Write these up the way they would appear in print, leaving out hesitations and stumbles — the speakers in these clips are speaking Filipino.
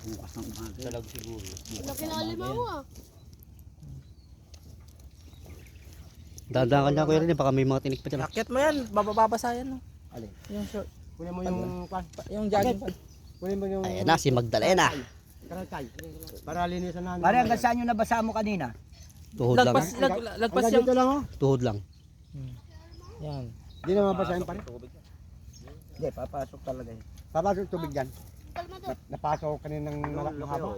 Bukas ng umaga. Talag siguro. Laki na alimango ah. Dadaan ka kuya rin, baka may mga tinik pa dyan. Raket mo yan, bababasa yan. No? Alin? Yung short. Kunin mo yung Yung jogging pad. kunin mo yung Ayan na, si Magdalena. karakay. Para linisan namin. Pare, hanggang saan yung nabasa mo kanina? Tuhod lang. Lagpas Hanggang yung... dito lang oh. Tuhod lang. Yan. Hindi na mabasahin pa rin. Hindi, papasok talaga yun. Papasok tubig dyan. Kalma to. Napasok kaninang mahaba.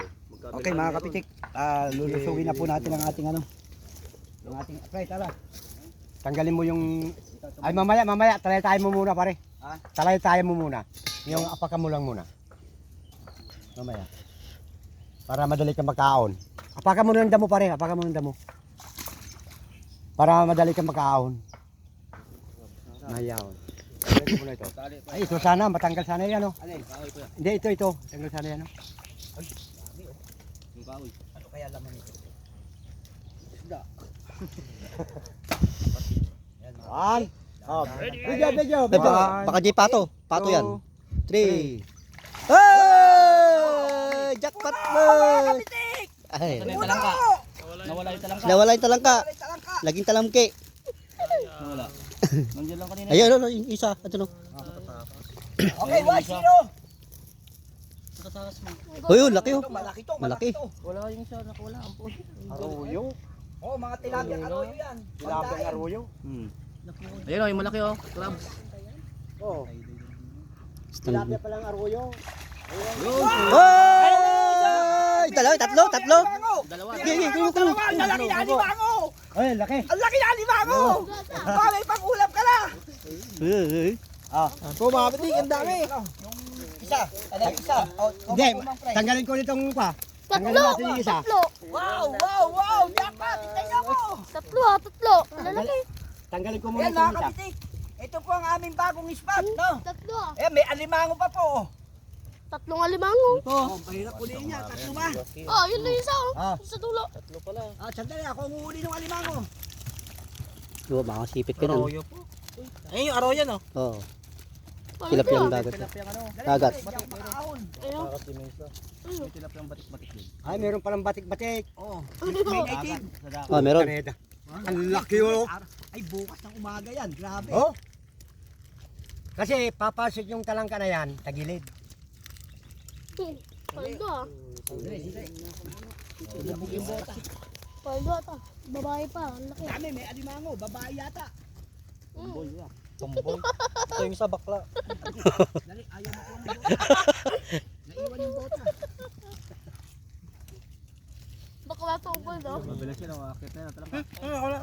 Okay mga kapitik, lulusugin na po natin ang ating ano. Yung ating, pre, tara. Tanggalin mo yung... Ay mamaya, talay tayo mo muna pare. Ha? Talay tayo mo muna. Yung apakan mo lang muna. Mamaya. Para madali ka magkaon. Apakan mo ng damo pare, apakan mo ng damo. Para madali ka magkaon. Mayaw. Talagyan mo na ito. Ay, ito sana, matanggal sana yan oh. Alin, kahoy ko yan. Hindi, ito. Tanggal sana yan oh. Yung kahoy. Ano kaya laman ito? Isda. One. Oh, video. Ay, baka di pato. Pato yan. 3. Hey! Hey! Jackpot mo! Ay, Talangka. Nawala yung talangka. nawala yung talangka. Laging talamki. Nawala. Nandiyan lang kanina. Ayun, ano, yung isa. Ito no. Okay, 1-0. Tataas mo. Oh, yun, laki oh. Malaki to, Malaki. malaki to. Wala yung isa, nakawala. Ampun. Arroyo. Oh, mga tilapia arroyo yan. Tilapia arroyo. Ayun o, yung malaki o. Crabs. Oh, Stand. tilapia pa lang arroyo. Ay! Tatlo. Dalawa. Sige, Ang lalaki na alimango. Ay, laki. Ang laki na alimango. May pang-ulam ka na. Pumapating, ang dami. Isa, talagang isa. Hindi, tanggalin ko nitong pa. Tanggalin Tatlo. natin yung isa. Tatlo. Wow. Jackpot, tingnan mo. Tatlo ah, tatlo. Lalaki. Tanggalin ko muna Yan itong mga isa. kapitik. Ito po ang aming bagong spot, no? Tatlo ah. Eh, may alimango pa po. Tatlong alimango. Oh, mahirap ulihin niya. Tatlo ba? Oh, yun na yung isa oh. Ah. Sa dulo. Tatlo pala. Sandali, ako ang uhuli ng alimango. Diba, makasipit ka nun. Arroyo po. Ayun yung arroyo no? Oo. Ano Tilapia to, ng ah? dagat. Tilapia ano? Dagat. Ayun. Kasi may isa. May tilapia ang batik-batik din. Ay, meron palang batik-batik. Oh, Ano may to? native. Ah, meron. Kaneda. Ang laki oh. Ay, bukas ng umaga yan. Grabe. Oh. Kasi papasok yung talangka na yan, tagilid. Paldo ah. Yung bota. Paldo ata. Babae pa. Ang laki. Dami, may alimango. Babae yata. Tumboy. Ito yung isa bakla. Dali, ayaw mo ko ng bota. Naiwan yung bota. Bakla to paldo. Mabilis yun, akit na yun. Talangka. Wala.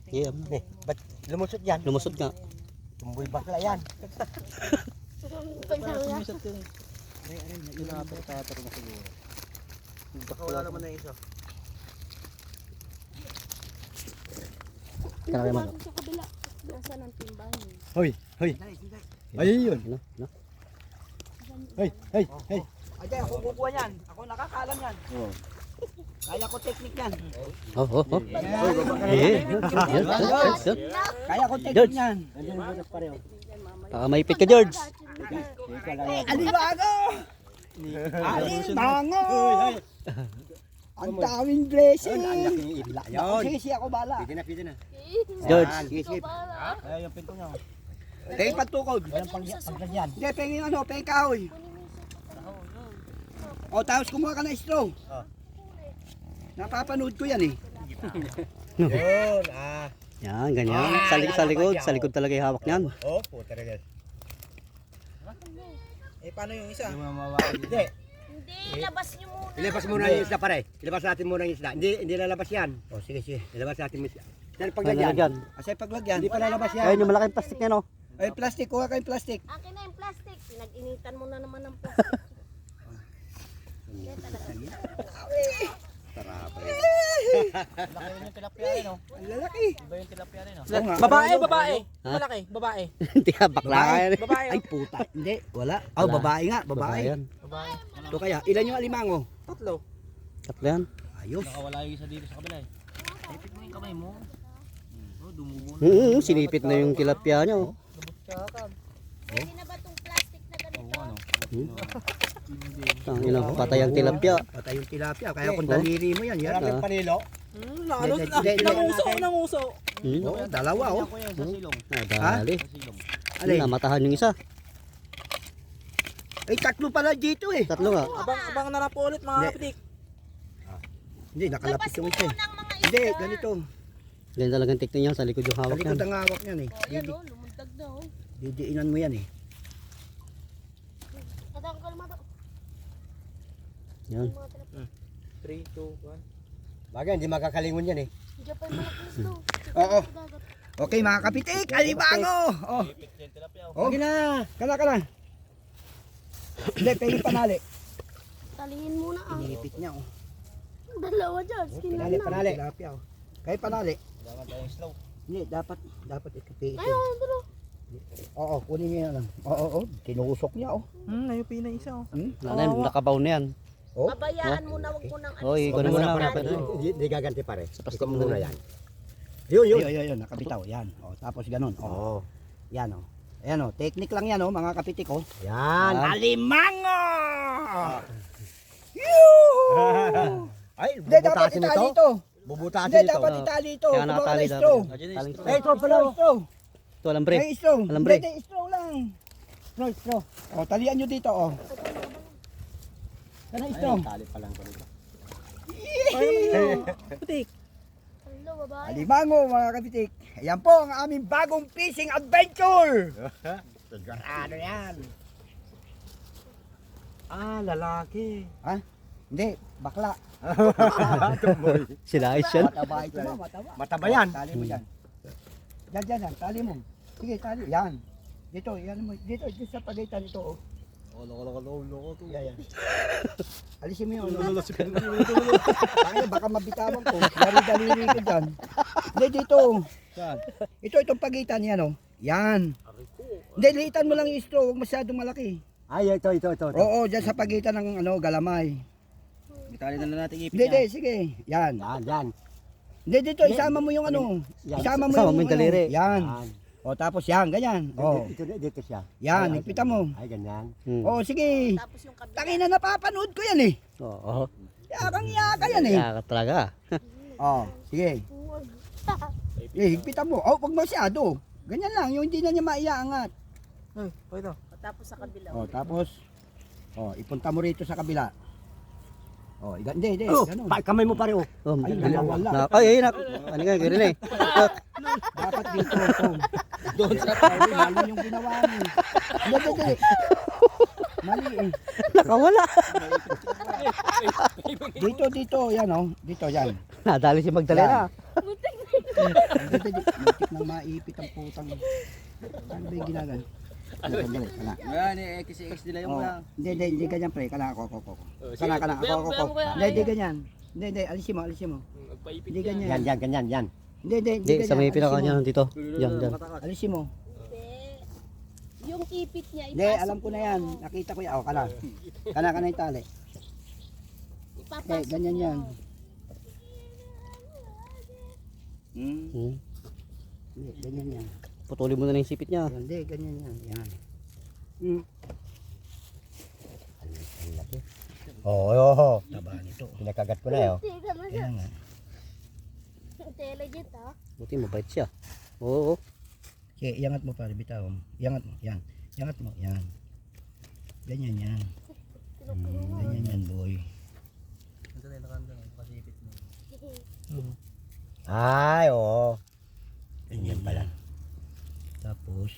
Yeah, Eh, ba't lumusot yan? lumusot nga. Tumboy bakla yan. Pagkala. Sumisat yun. Tinatatay na siguro. Wala naman na isa. Kaya naman. Sa kabila. Nasa ng timbangan. Hoy. Dali, dali. Ayun yun. Ano? Hey. Ay, ako kukuha yan. Ako nakakalam yan. Kaya ko technique yan. Oh. Eh, yun. Kaya ko technique yan. Baka maipit ka, George. Alimango! Alimango! Ang daming blessing. Ang laking ibla Ako, yun. sige, ako bala. Pwede na. George. Sige. Ay, yung pinto niya. Pengin pagtukod. Paglagyan. Hindi, pengin ano, pengin kahoy. O, tapos kumuha ka ng straw. Napapanood ko yan eh. Yun. Yan, ganyan. Sa likod talaga yung hawak niyan. Oh, puta na yan. Eh, paano yung isa? Yung Hindi. Hindi, labas niyo muna. Ilabas muna yung isda pare. Ilabas natin muna yung isda. Hindi lalabas yan. Oh, sige. Ilabas natin yung isda. Dahil paglagyan. Paglagyan. Kasi paglagyan. Hindi pa lalabas yan. Ayun yung malaking plastic niya, no? Ay, plastic. Kuha kayong plastic. Akin na yung plastic. Pinag-initan mo na naman ng plastic. Laki yung tilapia rin, no? Ang lalaki. Iba yung tilapia rin, no? Babae. Ha? Malaki, babae. Hindi ka, bakla ka yan. Babae, Ay, puta. Hindi, wala. Oh, babae nga. Babae Babae. yan. babae. Ito kaya, ilan yung alimango? Tatlo. Tatlo yan. Ayos. Nakawala yung isa dito sa kabila eh. Ipit mo yung kamay mo. Oh, dumubo na. Sinipit na yung tilapia niya, oh. Lubot siya ka. Pwede na ba itong plastic na ganito? Oo, ano? Ang ina, patay ang tilapia. Patay yung tilapia. Kaya kung daliri mo yan. Yan. Sarap yung panilo. Nanguso. Oo, dalawa oh. Dali. Alin? Namatahan yung isa. Ay, tatlo pala dito eh. Tatlo nga. Abang na lang po ulit mga kapitik. Hindi, nakalapit Labas yung mo isa eh. ng mga Hindi, isda. ganito. Ganyan talagang teknik niya. Sa likod yung Sa hawak likod niyan. ang hawak niyan eh. Oh, yan oh, lumundag na oh. Didiinan mo yan eh. Natanggal mo to. Yan. 3, 2, 1. Bagay, hindi makakalingon yan eh. Diyan pa yung mga kristo. Oo. Okay mga kapitik, alibango! Oh. Oh. Sige na. Kala. Hindi, pwede panali. Talihin muna ah. Inipit niya oh. Dalawa dyan. Panali, panali. Tilapia oh. Kaya panali. Hindi, dapat ikipit. Ayun, dalo. Oo, kunin niya yan lang. Oo, tinusok niya oh. Nayupi na isa oh. Nanay, nakabaw na yan. Oh. Pabayaan mo na, wag mo nang Oy, alisin. ikaw na muna. Hindi gaganti pare. Basta Ikaw muna. muna yan. Yun. Yun, nakabitaw. Yan. Oh, tapos ganun. Oh. Oo. Yan oh. Ayan oh, technique lang yan oh, mga kapitik oh. Yan. Alimango! Ay, Hindi, dapat bubutasin itali ito. ito. Bubutasin Hindi, ito. dapat itali ito. Kaya nakatali dapat. straw. Eh, ito pala. Straw. Ito, alambre. May straw. Alambre. Hindi, straw lang. Straw. Oh, talian nyo dito oh. Sana straw. Tali pa lang ko nito. Kapitik. Hello, babae. Alimango mga kapitik. Ayan po ang aming bagong fishing adventure. Ano yan? Ah, lalaki. Hindi, bakla. Sila ayos yan. Mataba ito ba? Mataba. Mataba yan. Tali mo yan. Yan. Tali mo. Sige, tali. Yan. Dito, yan mo. Dito sa pagitan ito oh. Loko. Yan. Alisin mo yun. Ay, baka mabitawan ko. Dari-daliri ko dyan. Hindi, dito. Itong pagitan yan oh. Yan. Hindi, liitan mo lang yung straw. Huwag masyadong malaki. Ay, ito. Oo, dyan sa pagitan ng galamay. Itali na lang natin ipit Hindi, sige. Yan. Yan. Hindi, dito, isama mo yung ano. Yan. Isama mo Isama yung mo yung daliri. Yan. O, tapos yan, ganyan. O, Dito siya. yan, ipitan mo. Ay, ganyan. O, sige. Tapos yung kabila. Tangina, napapanood ko yan eh. Oo. Yakang-yaka yan eh. Kaya talaga. O, sige. Higpitan mo. O, wag masyado. Ganyan lang, yung hindi na niya maiaangat. Ay, ito. Tapos sa kabila. O, tapos, ipunta mo rito sa kabila. O, hindi, Oh, ganun. kamay mo pare oh. Oh, Ay, na, nawala. ay, ano nga, gano'n eh. Dapat dito. Doon sa tayo, mali yung ginawa mo. Hindi. Mali eh. Nakawala. Dito, yan o. Dito, yan. Nadali si Magdalena. Hindi. Muntik nang maipit ang putang. Ano ba yung ginagawa? Sandali, kana. Yan, X nila yung Oh, hindi ganyan pre. Kana ako. Kana ako. Hindi ganyan. Hindi, alisin mo. Hindi ganyan. Yan, ganyan, yan. Hindi Hindi, sa may pinaka niya dito. Yan. Alisin mo. Hindi. Yung ipit niya, Hindi, alam ko na yan. Nakita ko yan. O, kana. Kana yung tali. Ipapasok Okay, ganyan mo. yan. Hmm. Hindi, ganyan yan. Putulin mo na lang yung sipit niya. Hindi, ganyan yan. Yan. Oo. Taba nito. Pinakagat ko na eh. Hindi ka na Kaya nga. Intelligent ha. Buti mabait siya. Oo. Sige, iangat mo pare, bitaw. Iangat mo, yan. Iangat mo, yan. Ganyan yan. Ganyan yan, boy. Ay, oo. Ganyan pala. Tapos,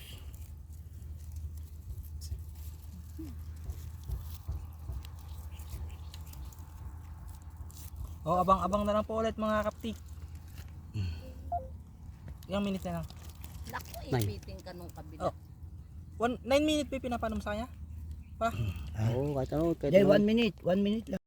Oh, abang-abang na lang po ulit mga kaptik. Ilang minutes na lang. Naku, Nine. ipitin ka nung kabila. Oh. 9 minutes pa yung pinapanom sa kanya? Oo, kahit ano. Kahit hindi, ano. 1 minute. 1 minute lang.